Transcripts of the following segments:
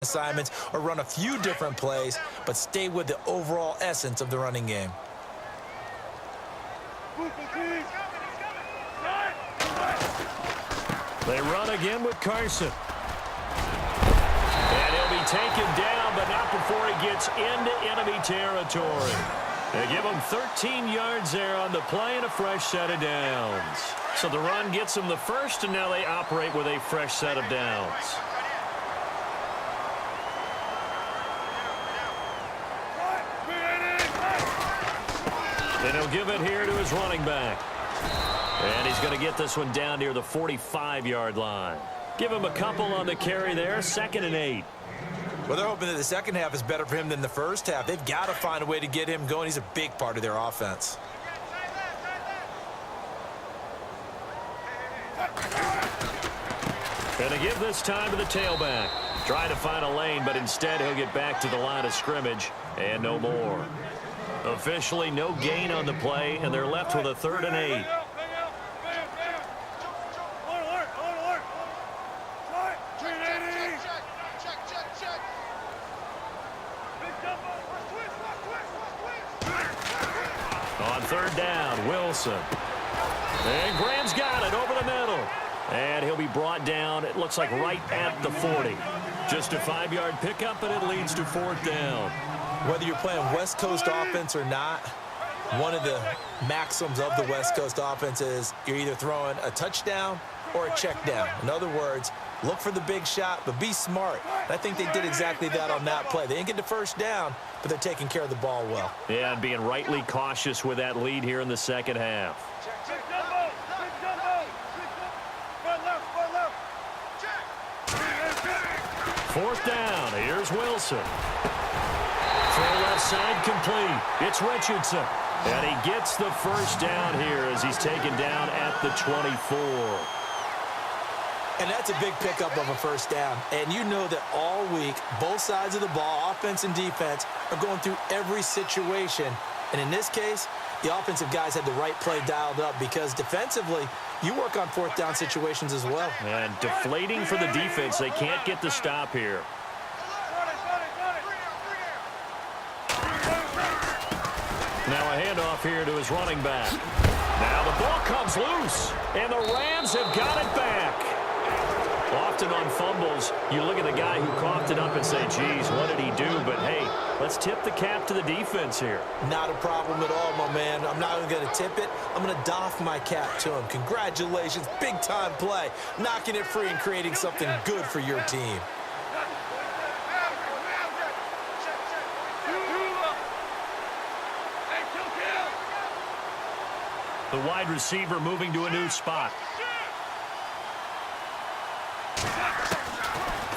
assignments or run a few different plays, but stay with the overall essence of the running game. They run again with Carson. And he'll be taken down, but not before he gets into enemy territory. They give him 13 yards there on the play and a fresh set of downs. So the run gets them the first, and now they operate with a fresh set of downs. And he'll give it here to his running back. And he's going to get this one down near the 45-yard line. Give him a couple on the carry there, 2nd and 8. Well, they're hoping that the second half is better for him than the first half. They've got to find a way to get him going. He's a big part of their offense. Going to give this time to the tailback. Trying to find a lane, but instead he'll get back to the line of scrimmage and no more. Officially no gain on the play, and they're left with a 3rd and 8. On 3rd down, Wilson. And Graham's got it over the middle. And he'll be brought down, it looks like right at the 40. Just a 5-yard pickup, and it leads to 4th down. Whether you're playing West Coast offense or not, one of the maxims of the West Coast offense is you're either throwing a touchdown or a check down. In other words, look for the big shot, but be smart. And I think they did exactly that on that play. They didn't get the first down, but they're taking care of the ball well. Yeah, and being rightly cautious with that lead here in the second half. 4th down. Here's Wilson. Throw left side complete. It's Richardson. And he gets the first down here as he's taken down at the 24. And that's a big pickup of a first down. And you know that all week, both sides of the ball, offense and defense, are going through every situation. And in this case, the offensive guys had the right play dialed up because defensively, you work on 4th down situations as well. And deflating for the defense. They can't get the stop here. Now a handoff here to his running back. Now the ball comes loose, and the Rams have got it back. Often on fumbles, you look at the guy who coughed it up and say, geez, what did he do? But, hey, let's tip the cap to the defense here. Not a problem at all, my man. I'm not even going to tip it. I'm going to doff my cap to him. Congratulations, big-time play. Knocking it free and creating something good for your team. The wide receiver moving to a new spot.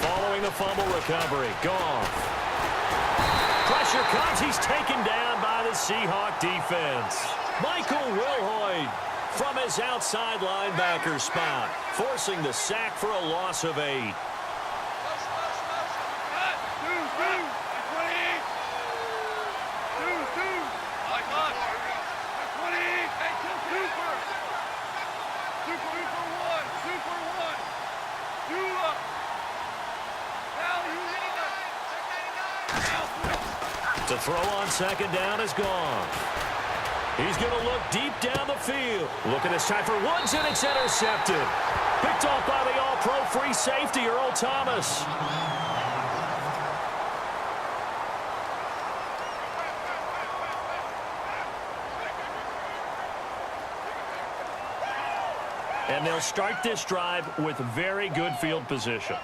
Following the fumble recovery, Goff. Pressure comes, he's taken down by the Seahawk defense. Michael Wilhoit from his outside linebacker spot, forcing the sack for a loss of 8. The throw on 2nd down is gone. He's going to look deep down the field. Looking this time for Woods, and it's intercepted. Picked off by the all-pro free safety, Earl Thomas. And they'll start this drive with very good field position.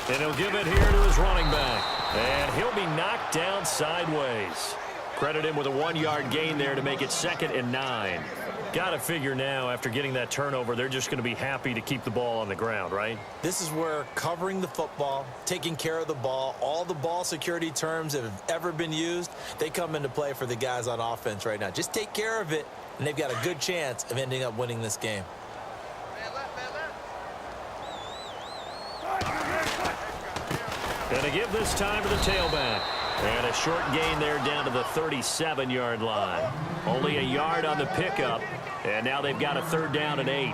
And he'll give it here to his running back. And he'll be knocked down sideways. Credit him with a 1-yard gain there to make it 2nd and 9. Got to figure now, after getting that turnover, they're just going to be happy to keep the ball on the ground, right? This is where covering the football, taking care of the ball, all the ball security terms that have ever been used, they come into play for the guys on offense right now. Just take care of it, and they've got a good chance of ending up winning this game. Going to give this time to the tailback. And a short gain there down to the 37-yard line. Only a yard on the pickup, and now they've got a 3rd down and 8.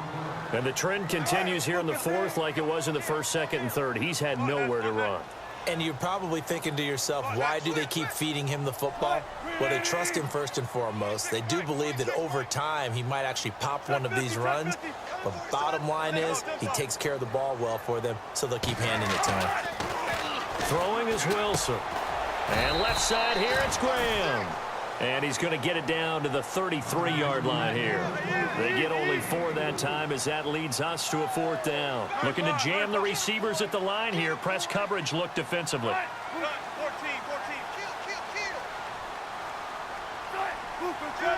And the trend continues here in the fourth like it was in the first, second, and third. He's had nowhere to run. And you're probably thinking to yourself, why do they keep feeding him the football? Well, they trust him first and foremost. They do believe that over time he might actually pop one of these runs. But bottom line is he takes care of the ball well for them, so they'll keep handing it to him. Throwing is Wilson. And left side here, it's Graham. And he's going to get it down to the 33-yard line here. They get only 4 that time as that leads us to a 4th down. Looking to jam the receivers at the line here. Press coverage look defensively. 14, 14. Kill.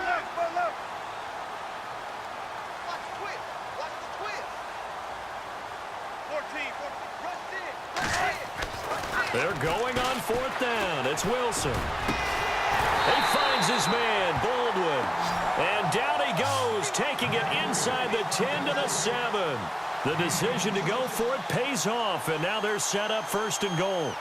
Left. Watch the twist. 14. Rush in. They're going on 4th down. It's Wilson. He finds his man, Baldwin. And down he goes, taking it inside the 10 to the 7. The decision to go for it pays off, and now they're set up 1st and goal.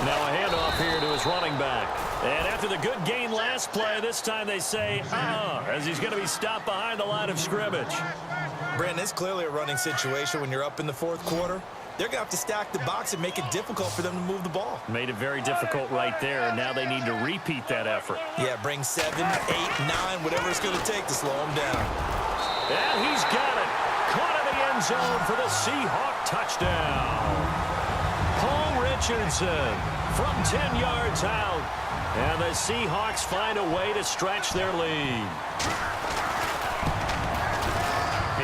Now a handoff here to his running back. And after the good gain last play, this time they say, as he's going to be stopped behind the line of scrimmage. Brandon, it's clearly a running situation when you're up in the fourth quarter. They're going to have to stack the box and make it difficult for them to move the ball. Made it very difficult right there. Now they need to repeat that effort. Yeah, bring 7, 8, 9, whatever it's going to take to slow him down. And he's got it. Caught in the end zone for the Seahawk touchdown. Paul Richardson from 10 yards out. And the Seahawks find a way to stretch their lead.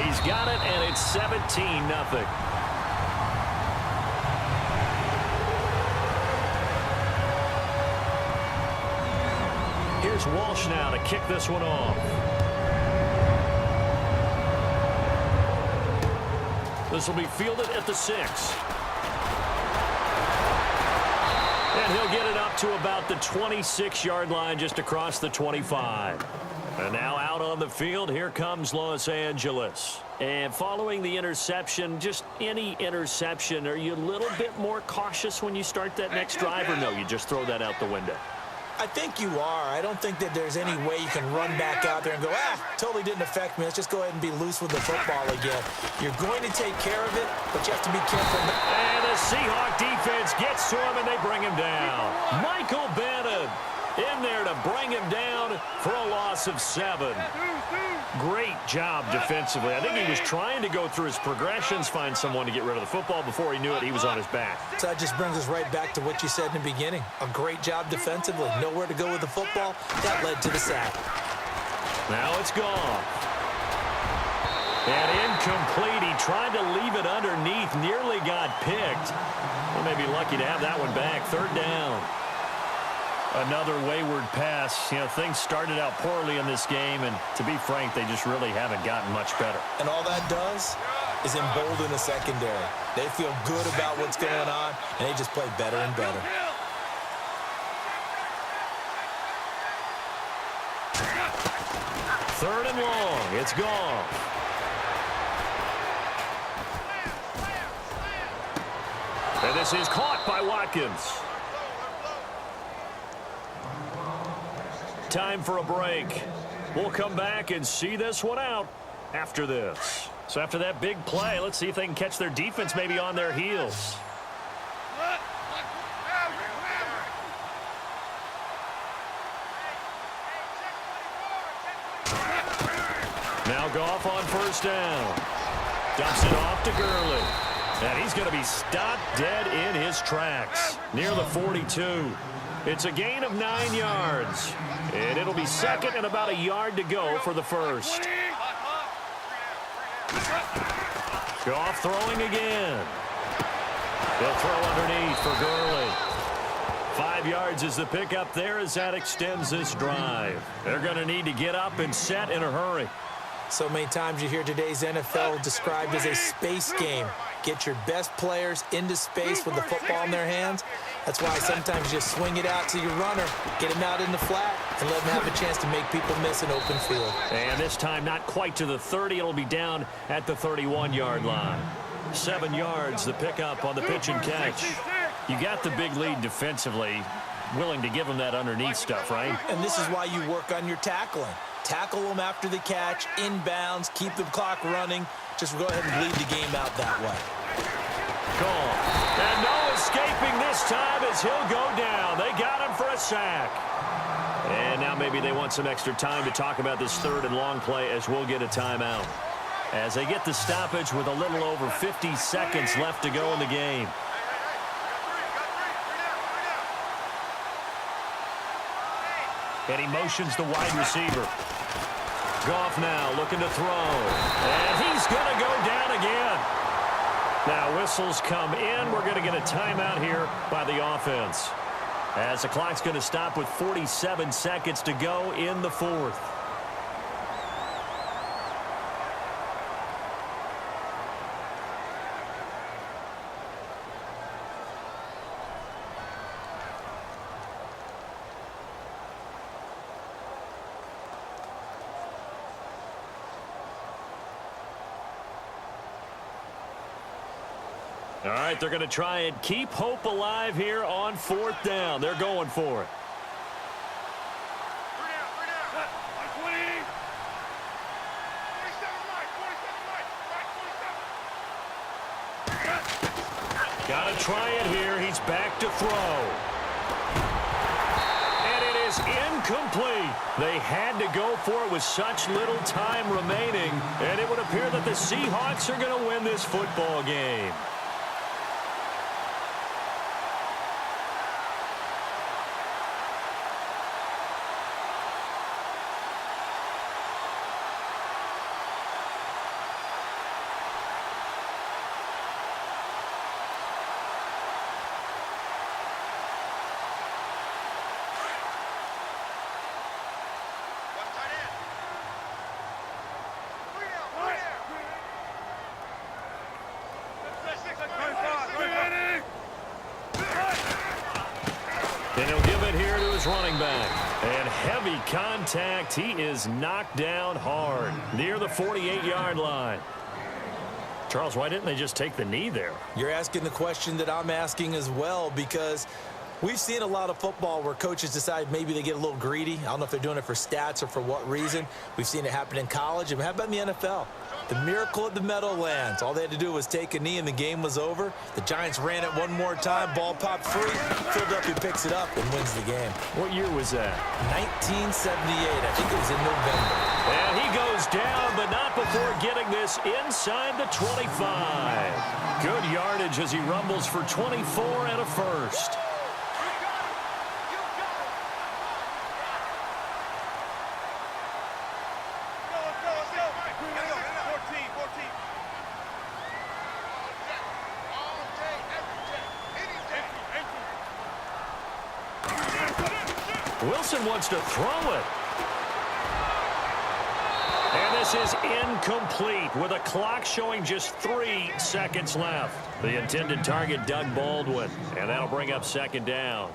He's got it, and it's 17-0. Here's Walsh now to kick this one off. This will be fielded at the 6. And he'll get it up to about the 26-yard line just across the 25. And now out on the field, here comes Los Angeles. And following the interception, just any interception, are you a little bit more cautious when you start that next drive, or no, you just throw that out the window? I think you are. I don't think that there's any way you can run back out there and go, totally didn't affect me. Let's just go ahead and be loose with the football again. You're going to take care of it, but you have to be careful. And the Seahawk defense gets to him, and they bring him down. Michael Bannon in there to bring him down for a loss of 7. Great job defensively. I think he was trying to go through his progressions, find someone to get rid of the football. Before he knew it, he was on his back. So that just brings us right back to what you said in the beginning. A great job defensively. Nowhere to go with the football. That led to the sack. Now it's gone. And incomplete. He tried to leave it underneath. Nearly got picked. Well, maybe lucky to have that one back. 3rd down. Another wayward pass. You know, things started out poorly in this game, and to be frank, they just really haven't gotten much better. And all that does is embolden the secondary. They feel good about what's going on, and they just play better and better. Third and long. It's gone. And this is caught by Watkins. Time for a break. We'll come back and see this one out after this. So after that big play, let's see if they can catch their defense maybe on their heels. Now Goff on 1st down. Dumps it off to Gurley. And he's going to be stopped dead in his tracks near the 42. It's a gain of 9 yards. And it'll be 2nd and about a yard to go for the 1st. Goff throwing again. They'll throw underneath for Gurley. 5 yards is the pickup there as that extends this drive. They're going to need to get up and set in a hurry. So many times you hear today's NFL described as a space game. Get your best players into space with the football in their hands. That's why sometimes you just swing it out to your runner, get him out in the flat, and let him have a chance to make people miss an open field. And this time not quite to the 30. It'll be down at the 31-yard line. 7 yards, the pickup on the pitch and catch. You got the big lead defensively, willing to give them that underneath stuff, right? And this is why you work on your tackling. Tackle them after the catch, inbounds, keep the clock running. Just go ahead and bleed the game out that way. Gone. And no escaping this time as he'll go down. They got him for a sack. And now maybe they want some extra time to talk about this third and long play as we'll get a timeout. As they get the stoppage with a little over 50 seconds left to go in the game. And he motions the wide receiver. Goff now looking to throw. And he's going to go down again. Now whistles come in. We're going to get a timeout here by the offense. As the clock's going to stop with 47 seconds to go in the fourth. All right, they're going to try and keep hope alive here on fourth down. They're going for it. Got to try it here. He's back to throw. And it is incomplete. They had to go for it with such little time remaining. And it would appear that the Seahawks are going to win this football game. And he'll give it here to his running back. And heavy contact. He is knocked down hard near the 48-yard line. Charles, why didn't they just take the knee there? You're asking the question that I'm asking as well, because we've seen a lot of football where coaches decide maybe they get a little greedy. I don't know if they're doing it for stats or for what reason. We've seen it happen in college. And how about in the NFL? The miracle at the Meadowlands. All they had to do was take a knee and the game was over. The Giants ran it one more time. Ball popped free. Philadelphia picks it up and wins the game. What year was that? 1978. I think it was in November. And he goes down, but not before getting this inside the 25. Good yardage as he rumbles for 24 and a first. Wilson wants to throw it. And this is incomplete with a clock showing just 3 seconds left. The intended target, Doug Baldwin. And that'll bring up second down.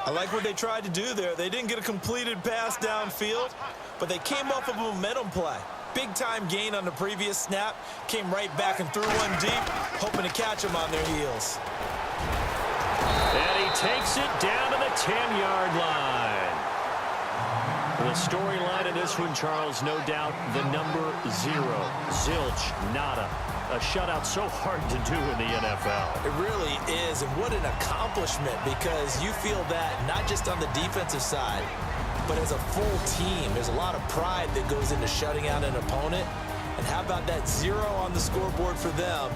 I like what they tried to do there. They didn't get a completed pass downfield, but they came off of a momentum play. Big-time gain on the previous snap. Came right back and threw one deep, hoping to catch them on their heels. And he takes it down to the 10-yard line. The storyline of this one, Charles, no doubt the number 0. Zilch, nada. A shutout so hard to do in the NFL. It really is, and what an accomplishment, because you feel that not just on the defensive side, but as a full team. There's a lot of pride that goes into shutting out an opponent. And how about that 0 on the scoreboard for them,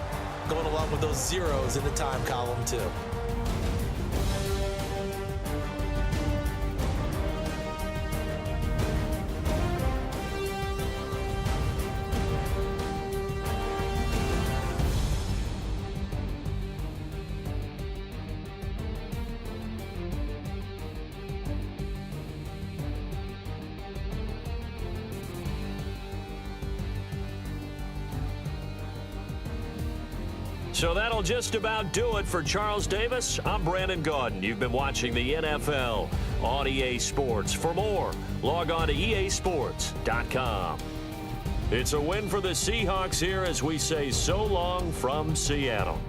going along with those zeros in the time column, too. So that'll just about do it for Charles Davis. I'm Brandon Gaudin. You've been watching the NFL on EA Sports. For more, log on to easports.com. It's a win for the Seahawks here as we say so long from Seattle.